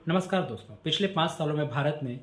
नमस्कार दोस्तों। पिछले 5 सालों में भारत ने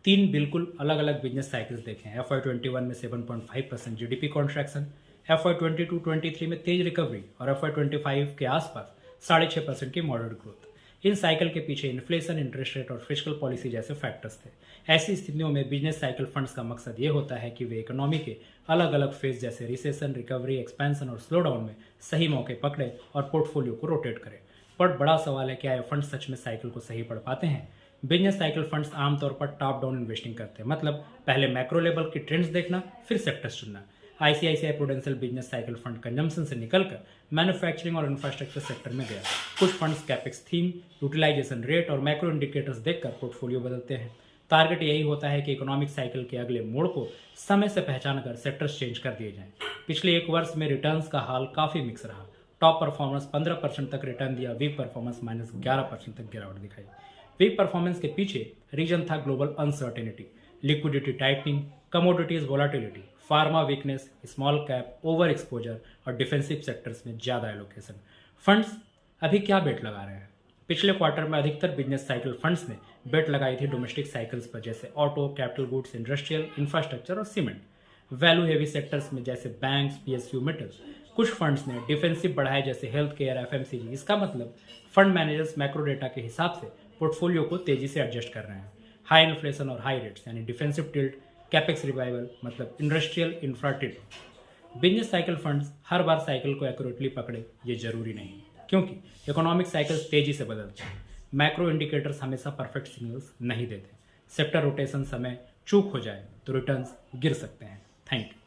3 बिल्कुल अलग अलग बिजनेस साइकिल्स देखे हैं। FY21 में 7.5% जीडीपी कॉन्ट्रैक्शन, FY22-23 में तेज रिकवरी और FY25 के आसपास 6.5% की मॉडरेट ग्रोथ। इन साइकिल के पीछे इन्फ्लेशन, इंटरेस्ट रेट और फिस्कल पॉलिसी जैसे फैक्टर्स थे। ऐसी स्थितियों में बिजनेस साइकिल फंड्स का मकसद ये होता है कि वे इकोनॉमी के अलग अलग फेज जैसे रिसेशन, रिकवरी, एक्सपेंशन और स्लो डाउन में सही मौके पकड़े और पोर्टफोलियो को रोटेट करें। बट बड़ा सवाल है, क्या ये फंड सच में साइकिल को सही पढ़ पाते हैं? बिजनेस साइकिल फंड्स आमतौर पर टॉप डाउन इन्वेस्टिंग करते हैं, मतलब पहले मैक्रो लेवल की ट्रेंड्स देखना, फिर सेक्टर्स चुनना। ICICI Prudential business cycle fund consumption से निकलकर मैन्युफैक्चरिंग और इंफ्रास्ट्रक्चर सेक्टर में गया। कुछ funds capex theme, utilization rate और मैक्रो इंडिकेटर्स देखकर पोर्टफोलियो बदलते हैं। टारगेट यही होता है कि इकोनॉमिक साइकिल के अगले मोड़ को समय से पहचान कर सेक्टर्स चेंज कर दिए जाएं। पिछले 1 वर्ष में रिटर्न्स का हाल काफ़ी मिक्स रहा। टॉप परफॉर्मेंस 15% तक रिटर्न दिया, वीक परफॉर्मेंस -11% तक गिरावट दिखाई। वीक परफॉर्मेंस के पीछे रीजन था global uncertainty, liquidity tightening, commodities volatility, pharma weakness, small cap over exposure और डिफेंसिव सेक्टर्स में ज़्यादा एलोकेशन। फंड्स अभी क्या बेट लगा रहे हैं? पिछले क्वार्टर में अधिकतर बिजनेस साइकिल फंड्स ने बेट लगाई थी डोमेस्टिक साइकिल्स पर, जैसे auto, capital goods, industrial, infrastructure और सीमेंट। वैल्यू हेवी सेक्टर्स में जैसे बैंक्स, पीएसयू, मेटल्स। कुछ फंड्स ने डिफेंसिव बढ़ाए, जैसे हेल्थ केयर, एफएमसीजी। इसका मतलब फंड मैनेजर्स मैक्रो डेटा के हिसाब से पोर्टफोलियो को तेजी से एडजस्ट कर रहे हैं। हाई इन्फ्लेशन और हाई रेट्स यानी डिफेंसिव टिल्ट, कैपेक्स रिवाइवल मतलब industrial infra tilt. Business cycle funds हर बार साइकिल को एक्यूरेटली पकड़े ये जरूरी नहीं, क्योंकि इकोनॉमिक साइकिल्स तेजी से बदलते हैं। मैक्रो इंडिकेटर्स हमेशा परफेक्ट सिग्नल्स नहीं देते। सेक्टर रोटेशन समय चूक हो जाए तो रिटर्न्स गिर सकते हैं। Thank you.